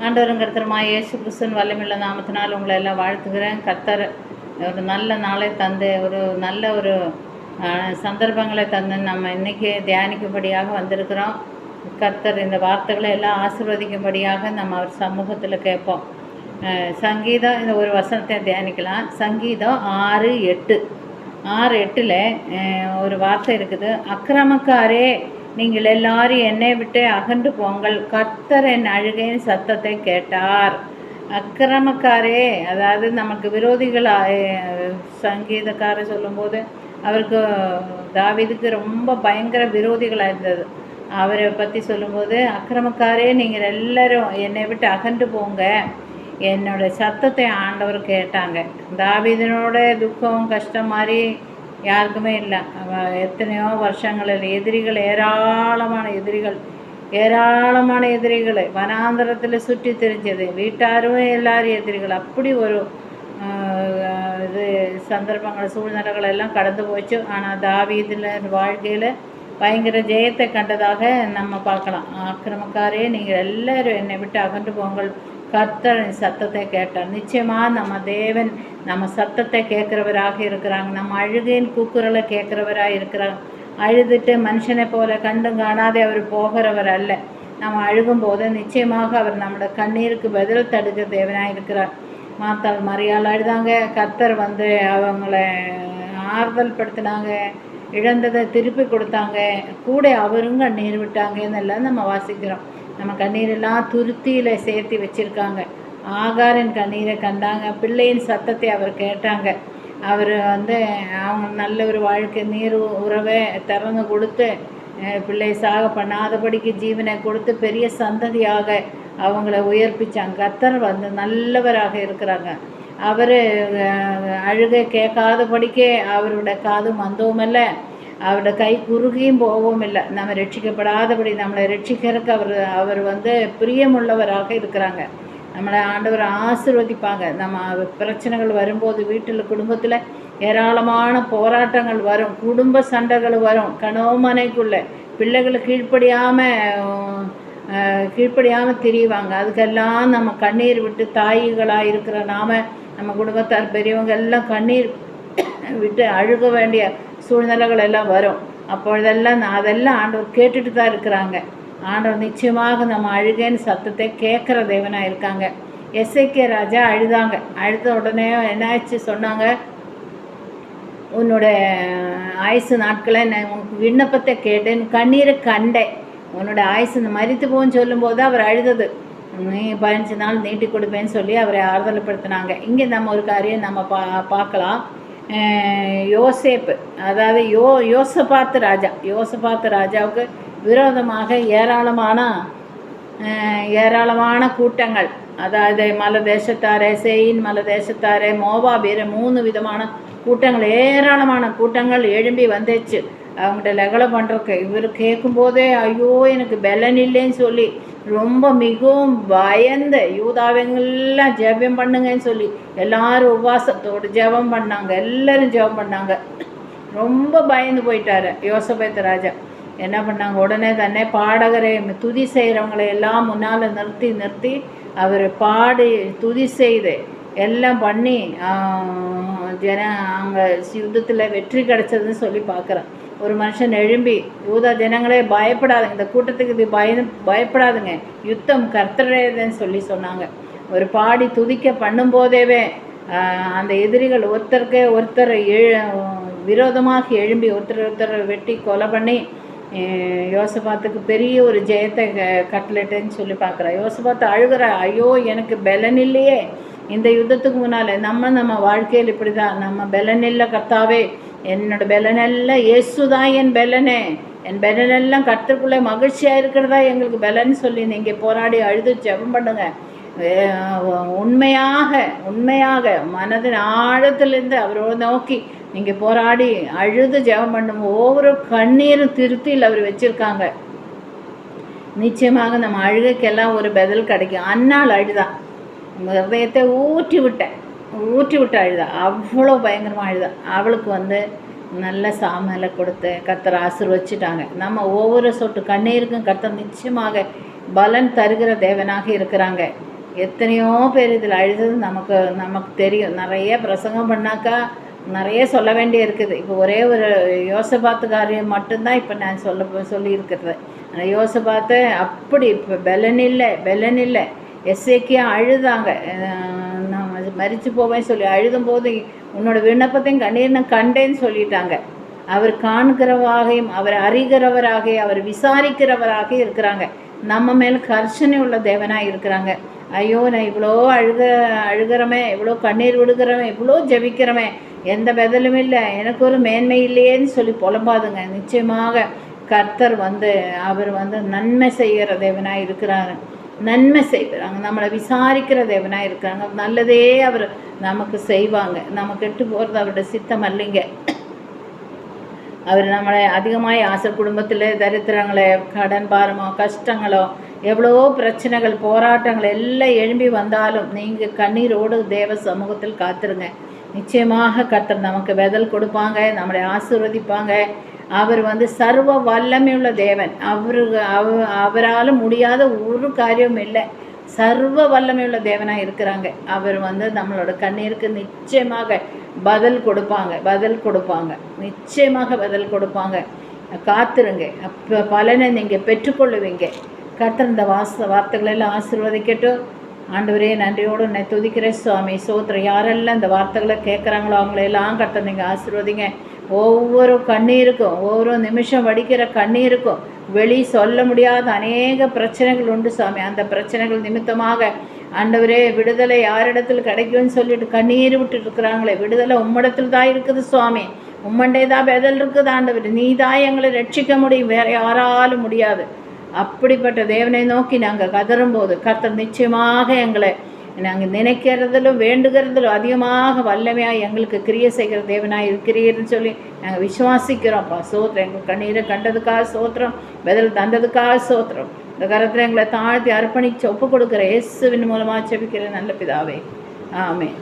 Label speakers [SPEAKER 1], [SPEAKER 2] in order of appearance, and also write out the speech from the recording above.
[SPEAKER 1] ஆண்டவரும் கர்த்தருமாய் இயேசு கிறிஸ்துவின் வல்லமையுள்ள நாமத்தினால் உங்களை எல்லாம் வாழ்த்துகிறேன். கர்த்தர் ஒரு நல்ல நாளை தந்து ஒரு சந்தர்ப்பங்களை தந்து நம்ம இன்றைக்கி தியானிக்கும்படியாக வந்திருக்கிறோம். கர்த்தர் இந்த வார்த்தைகளை எல்லாம் ஆசீர்வதிக்கும்படியாக நம்ம அவர் சமூகத்தில் கேட்போம். சங்கீதம் இந்த ஒரு வசனத்தை தியானிக்கலாம். சங்கீதம் 6:8 ஒரு வார்த்தை இருக்குது. அக்கிரமக்காரே, நீங்கள் எல்லாரும் என்னை விட்டு அகன்று போங்கள், கர்த்தர் என் அழுகையின் சத்தத்தை கேட்டார். அக்கிரமக்காரே, அதாவது நமக்கு விரோதிகள். சங்கீதக்காரர் சொல்லும்போது அவருக்கு தாவீதுக்கு ரொம்ப பயங்கர விரோதிகளாக இருந்தது. அவரை பற்றி சொல்லும்போது, அக்கிரமக்காரே நீங்கள் எல்லாரும் என்னை விட்டு அகன்று போங்க, என்னோட சத்தத்தை ஆண்டவர் கேட்டாங்க. தாவீதினோட துக்கம் கஷ்டம் மாதிரி யாருக்குமே இல்லை. எத்தனையோ வருஷங்களில் ஏராளமான எதிரிகள் வனாந்தரத்தில் சுற்றி தெரிஞ்சது. வீட்டாரும் எல்லாரும் எதிரிகள். அப்படி ஒரு இது சந்தர்ப்பங்கள் சூழ்நிலைகள் எல்லாம் கடந்து போச்சு. ஆனால் தாவீதில் வாழ்க்கையில் பயங்கர ஜெயத்தை கண்டதாக நம்ம பார்க்கலாம். அக்கிரமக்காரே நீங்கள் எல்லாரும் என்னை விட்டு அகன்று போங்கள், கர்த்தர் சத்தத்தை கேட்டார். நிச்சயமாக நம்ம தேவன் நம்ம சத்தத்தை கேட்குறவராக இருக்கிறாங்க. நம்ம அழுகையின் கூக்குரலை கேட்குறவராக இருக்கிறாங்க. அழுதுட்டு மனுஷனை போல கண்டும் காணாதே அவர் போகிறவர் அல்ல. நம்ம அழுகும்போது நிச்சயமாக அவர் நம்மளோட கண்ணீருக்கு பதில் தடுக்க தேவனாக இருக்கிறார். மாத்தாள் மரியாள் அழுதாங்க, கர்த்தர் வந்து அவங்கள ஆறுதல் படுத்தினாங்க, இழந்ததை திருப்பி கொடுத்தாங்க, கூட அவரும் கண்ணீர் விட்டாங்கன்னு எல்லாம் நம்ம வாசிக்கிறோம். நம்ம கண்ணீரெல்லாம் துருத்தியில் சேர்த்து வச்சுருக்காங்க. ஆகாரின் கண்ணீரை கண்டாங்க, பிள்ளையின் சத்தத்தை அவர் கேட்டாங்க. அவர் வந்து அவங்க நல்ல ஒரு வாழ்க்கை நீர் உறவை திறந்து கொடுத்து பிள்ளை சாக பண்ணாதபடிக்கு ஜீவனை கொடுத்து பெரிய சந்ததியாக அவங்கள உயர்ப்பிச்சாங்க. கர்த்தர் வந்து நல்லவராக இருக்கிறாங்க. அவர் அழுகை கேட்காதபடிக்கே அவரோட காது மந்தவும் இல்லை, அவரோட கை குறுகியும் போகவும் இல்லை. நம்ம ரட்சிக்கப்படாதபடி நம்மளை ரட்சிக்கிறதுக்கு அவர் வந்து பிரியமுள்ளவராக இருக்கிறாங்க. நம்மளை ஆண்டவர் ஆசீர்வதிப்பாங்க. நம்ம பிரச்சனைகள் வரும்போது வீட்டில் குடும்பத்தில் ஏராளமான போராட்டங்கள் வரும், குடும்ப சண்டைகள் வரும். கணவமனைக்குள்ளே பிள்ளைகளை கீழ்ப்படியாமல் திரிவாங்க. அதுக்கெல்லாம் நம்ம கண்ணீர் விட்டு தாய்களாக இருக்கிற நம்ம குடும்பத்தார் பெரியவங்க எல்லாம் கண்ணீர் விட்டு அழுக வேண்டிய சூழ்நிலைகள் எல்லாம் வரும். அப்பொழுதெல்லாம் அதெல்லாம் ஆண்டவர் கேட்டுட்டு தான் இருக்கிறாங்க. ஆண்டவர் நிச்சயமாக நம்ம அழுகைன்னு சத்தத்தை கேட்குற தேவனாக இருக்காங்க. எசேக்கியா ராஜா அழுதாங்க. அழுத உடனே என்னாச்சு சொன்னாங்க, உன்னோட ஆயுசு நாட்களை நான் உனக்கு விண்ணப்பத்தை கேட்டேன், கண்ணீரை கண்டேன், உன்னோட ஆயுசு மரித்து போன்னு சொல்லும்போது அவர் அழுதது. நீ 15 நாள் நீட்டி கொடுப்பேன்னு சொல்லி அவரை ஆறுதல்படுத்தினாங்க. இங்கே நம்ம ஒரு காரியம் நம்ம பார்க்கலாம். யோசேப்பு, அதாவது யோசபாத்து ராஜாவுக்கு விரோதமாக ஏராளமான கூட்டங்கள், அதாவது மலை தேசத்தாரே, செயின் மலை தேசத்தாரே, மோவாபியர், 3 விதமான கூட்டங்கள், ஏராளமான கூட்டங்கள் எழும்பி வந்துச்சு அவங்கள்ட்ட லெகலை பண்ணுறக்கு. இவர் கேட்கும்போதே ஐயோ எனக்கு பலன் இல்லைன்னு சொல்லி ரொம்ப மிகவும் பயந்து யூதாவெங்கெல்லாம் ஜெபம் பண்ணுங்கன்னு சொல்லி எல்லாரும் உபவாசத்தோடு ஜெபம் பண்ணாங்க. எல்லோரும் ஜெபம் பண்ணாங்க. ரொம்ப பயந்து போயிட்டார் யோசபாத் ராஜா. என்ன பண்ணாங்க, உடனே தானே பாடகரை துதி செய்கிறவங்களை எல்லாம் முன்னால் நிறுத்தி அவர் பாடி துதி செய்து எல்லாம் பண்ணி அங்கே யுத்தத்தில் வெற்றி கிடைச்சதுன்னு சொல்லி பார்க்குறேன். ஒரு மனுஷன் எழும்பி, யூதா ஜனங்களே பயப்படாதுங்க, இந்த கூட்டத்துக்கு இது பயப்படாதுங்க, யுத்தம் கர்த்தரேதுன்னு சொல்லி சொன்னாங்க. ஒரு பாடி துதிக்க பண்ணும்போதேவே அந்த எதிரிகள் ஒருத்தர் விரோதமாக எழும்பி ஒருத்தர் வெட்டி கொலை பண்ணி யோசபாத்துக்கு பெரிய ஒரு ஜெயத்தை கட்டளைட்டுன்னு சொல்லி பார்க்குறேன். யோசபாத்து அழுகிற, ஐயோ எனக்கு பலன் இல்லையே இந்த யுத்தத்துக்கு முன்னால். நம்ம வாழ்க்கையில் இப்படி தான், நம்ம பலன் இல்லை கர்த்தாவே, என்னோட பலனெல்லாம் இயேசு தான் என் பலனே, என் பலனெல்லாம் கர்த்தருக்குள்ளே மகிழ்ச்சியாக இருக்கிறதா எங்களுக்கு பலன்னு சொல்லி நீங்கள் போராடி அழுது ஜெபம் பண்ணுங்க. உண்மையாக மனதின் ஆழத்திலிருந்து அவரோட நோக்கி நீங்கள் போராடி அழுது ஜெபம் பண்ணும். ஒவ்வொரு கண்ணீரும் திருத்தியில் அவர் வச்சுருக்காங்க. நிச்சயமாக நம்ம அழுகைக்கெல்லாம் ஒரு பதில் கிடைக்கும். அன்னாள் அழுதான், ஹிருதயத்தை ஊற்றி விட்ட அழுதா, அவ்வளோ பயங்கரமாக அழுதா. அவளுக்கு வந்து நல்ல சாமலை கொடுத்து கர்த்தர் ஆசீர்வதிச்சிட்டாங்க. நம்ம ஒவ்வொரு சொட்டு கண்ணீருக்கும் கர்த்தர் நிச்சயமாக பலன் தருகிற தேவனாக இருக்கிறாங்க. எத்தனையோ பேர் இதில் அழுதது நமக்கு தெரியும். நிறைய பிரசங்கம் பண்ணாக்கா நிறைய சொல்ல வேண்டிய இருக்குது. இப்போ ஒரே ஒரு யோசபாத்து காரியம் மட்டும்தான் இப்போ நான் சொல்லியிருக்கிறது. அந்த யோசபாத்து அப்படி இப்போ பெலன் இல்லை. எஸ்ஏக்கியா அழுதாங்க, நான் மரித்து போவேன் சொல்லி அழுதும் போது உன்னோட விண்ணப்பத்தையும் கண்ணீர்னு கண்டேன்னு சொல்லிட்டாங்க. அவர் காண்கிறவராகையும் அவர் அறிகிறவராக அவர் விசாரிக்கிறவராக இருக்கிறாங்க. நம்ம மேல் கர்ஷனை உள்ள தேவனாக இருக்கிறாங்க. ஐயோ, நான் இவ்வளோ அழுகிறமே, இவ்வளோ கண்ணீர் விடுகிறவன், இவ்வளோ ஜெபிக்கிறவன், எந்த பதிலும் இல்லை, எனக்கு ஒரு மேன்மை இல்லையேன்னு சொல்லி புலம்பாதுங்க. நிச்சயமாக கர்த்தர் அவர் நன்மை செய்கிற தேவனாக இருக்கிறாரு. நன்மை செய்கிறாங்க, நம்மளை விசாரிக்கிற தேவனாக இருக்கிறாங்க. நல்லதே அவர் நமக்கு செய்வாங்க. நம்ம கெட்டு போகிறது அவருடைய சித்தம் அல்லைங்க. அவர் நம்மளை அதிகமாக ஆசை குடும்பத்தில் தரித்திரங்களோ, கடன் பாரமோ, கஷ்டங்களோ, எவ்வளோ பிரச்சனைகள், போராட்டங்கள் எல்லாம் எழும்பி வந்தாலும் நீங்கள் கண்ணீரோடு தேவ சமூகத்தில் காத்துருங்க. நிச்சயமாக கர்த்தர் நமக்கு பதில் கொடுப்பாங்க, நம்மளை ஆசீர்வதிப்பாங்க. அவர் சர்வ வல்லமையுள்ள தேவன். அவரால் முடியாத ஒரு காரியம் இல்லை. சர்வ வல்லமையுள்ள தேவனாக இருக்கிறாங்க. அவர் நம்மளோட கண்ணீருக்கு நிச்சயமாக பதில் கொடுப்பாங்க. நிச்சயமாக பதில் கொடுப்பாங்க. காத்துருங்க, அப்போ பலனை நீங்கள் பெற்றுக்கொள்ளுவீங்க. கர்த்தர் இந்த வார்த்தைகளெல்லாம் ஆசீர்வதிக்கட்டும். ஆண்டவரே, நன்றியோடு என்னை துதிக்கிறேன் சுவாமி. சோத்திரம். யாரெல்லாம் இந்த வார்த்தைகளை கேட்குறாங்களோ அவங்களெல்லாம் கர்த்தர் நீங்கள் ஆசீர்வதிங்க. ஒவ்வொரு கண்ணீருக்கும், ஒவ்வொரு நிமிஷம் வடிக்கிற கண்ணீருக்கும் வெளி சொல்ல முடியாத அநேக பிரச்சனைகள் உண்டு சுவாமி. அந்த பிரச்சனைகள் நிமித்தமாக ஆண்டவரே, விடுதலை யாரிடத்தில் கிடைக்கும்னு சொல்லிட்டு கண்ணீர் விட்டுட்டு இருக்கிறாங்களே, விடுதலை உம்மிடத்தில் தான் இருக்குது சுவாமி. உம்மண்டே தான் பதில் இருக்குது ஆண்டவர். நீ தான் எங்களை ரட்சிக்க முடியும், வேறு யாராலும் முடியாது. அப்படிப்பட்ட தேவனை நோக்கி நாங்கள் கதறும்போது கர்த்தர் நிச்சயமாக எங்களை நாங்கள் நினைக்கிறதிலும் வேண்டுகிறதிலும் அதிகமாக வல்லமையாக எங்களுக்கு கிரியை செய்கிற தேவனாக இருக்கிறீர்னு சொல்லி நாங்கள் விசுவாசிக்கிறோம்ப்பா. சோத்திரம். எங்கள் கண்ணீரை கண்டதுக்காக சோத்திரம், பதில் தந்ததுக்காக சோத்திரம். இந்த கரத்தில் எங்களை தாழ்த்தி அர்ப்பணித்து ஒப்பு கொடுக்குற இயேசுவின் மூலமாக செபிக்கிற நல்ல பிதாவே, ஆமென்.